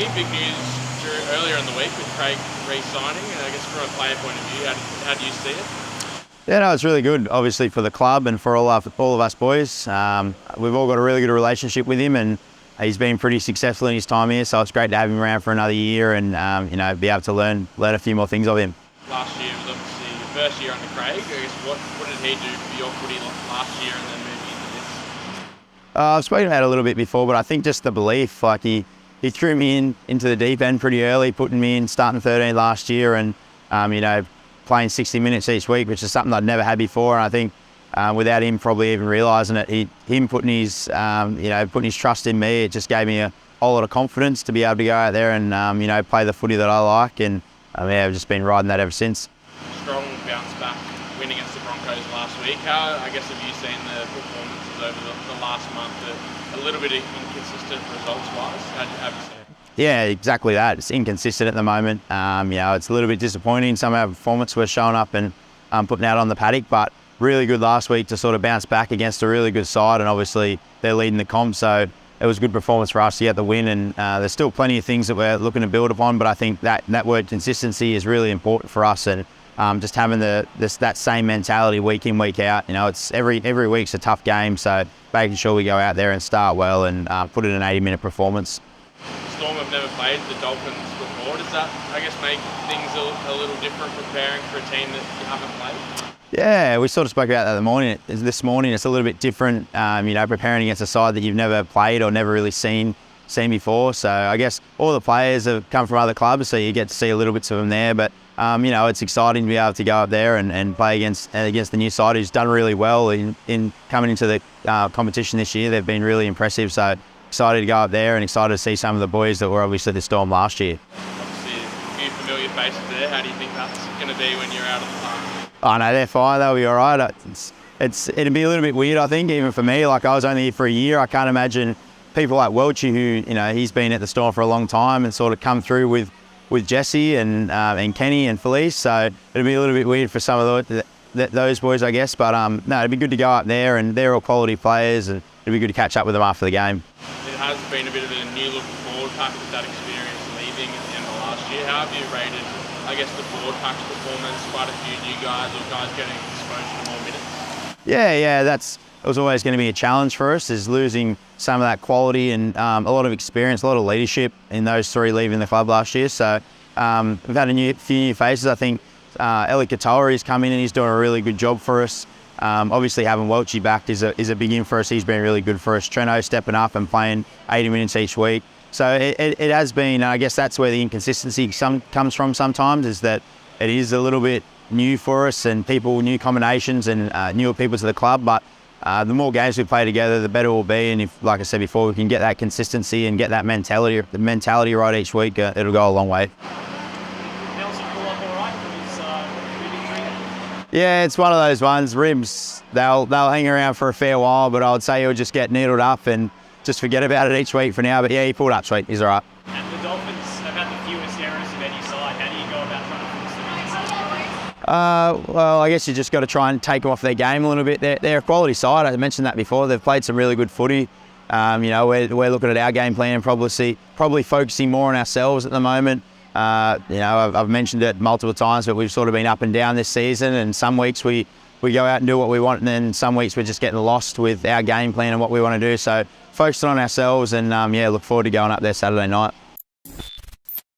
pretty big news earlier in the week with Craig re-signing, and I guess from a player point of view, how do you see it? Yeah, no, it's really good, obviously, for the club and for all of us boys. We've all got a really good relationship with him, and he's been pretty successful in his time here, so it's great to have him around for another year and be able to learn a few more things of him. Last year was obviously your first year under Craig. I guess what did he do for your footy last year and then moving into this? I've spoken about it a little bit before, but I think just the belief, like he threw me into the deep end pretty early, putting me in starting 13 last year and, playing 60 minutes each week, which is something I'd never had before. And I think without him probably even realising it, him putting his trust in me, it just gave me a whole lot of confidence to be able to go out there and, play the footy that I like. And I've just been riding that ever since. Strong bounce back win against the Broncos last week. How, I guess, have you seen the performances over the last month? A little bit inconsistent results-wise. How have you seen it? Yeah, exactly that. It's inconsistent at the moment. It's a little bit disappointing. Some of our performance we're showing up and putting out on the paddock, but really good last week to sort of bounce back against a really good side, and obviously they're leading the comp, so it was a good performance for us to get the win, and there's still plenty of things that we're looking to build upon, but I think that word consistency is really important for us, and just having that same mentality week in, week out. It's every week's a tough game, so making sure we go out there and start well and put in an 80-minute performance. Storm have never played the Dolphins before. Does that, I guess, make things a little different preparing for a team that you haven't played? Yeah, we sort of spoke about that this morning. It's a little bit different, preparing against a side that you've never played or never really seen before. So I guess all the players have come from other clubs, so you get to see a little bits of them there. But, it's exciting to be able to go up there and play against the new side who's done really well in coming into the competition this year. They've been really impressive. So excited to go up there and excited to see some of the boys that were obviously the Storm last year. Obviously, a few familiar faces there. How do you think that's going to be when you're out of the park? Oh no, they're fine. They'll be all right. It'd be a little bit weird, I think, even for me. Like, I was only here for a year. I can't imagine people like Welchie, who he's been at the Storm for a long time and sort of come through with Jesse and Kenny and Felice. So it'd be a little bit weird for some of those boys, I guess. But no, it'd be good to go up there, and they're all quality players, and it'd be good to catch up with them after the game. It has been a bit of a new look forward pack with that experience leaving at the end of last year. How have you rated, I guess, the forward pack's performance? Quite a few new guys or guys getting exposure to more minutes. Yeah, it was always going to be a challenge for us, is losing some of that quality and a lot of experience, a lot of leadership in those three leaving the club last year. So we've had few new faces. I think Eli Katoa has come in and he's doing a really good job for us. Obviously having Welchie back is a big in for us. He's been really good for us. Treno stepping up and playing 80 minutes each week. So it has been, I guess that's where the inconsistency comes from sometimes, is that it is a little bit new for us and new combinations and newer people to the club. But the more games we play together, the better it will be. And if, like I said before, we can get that consistency and get that mentality right each week, it'll go a long way. Yeah, it's one of those ones. Ribs, they'll hang around for a fair while, but I would say he'll just get needled up and just forget about it each week for now. But yeah, he pulled up sweet. He's all right. And the Dolphins have had the fewest errors of any side. How do you go about trying to force them in? Well, I guess you just got to try and take them off their game a little bit. They're a quality side. I mentioned that before. They've played some really good footy. We're looking at our game plan and probably focusing more on ourselves at the moment. I've mentioned it multiple times, but we've sort of been up and down this season, and some weeks we go out and do what we want, and then some weeks we're just getting lost with our game plan and what we want to do. So focusing on ourselves and look forward to going up there Saturday night.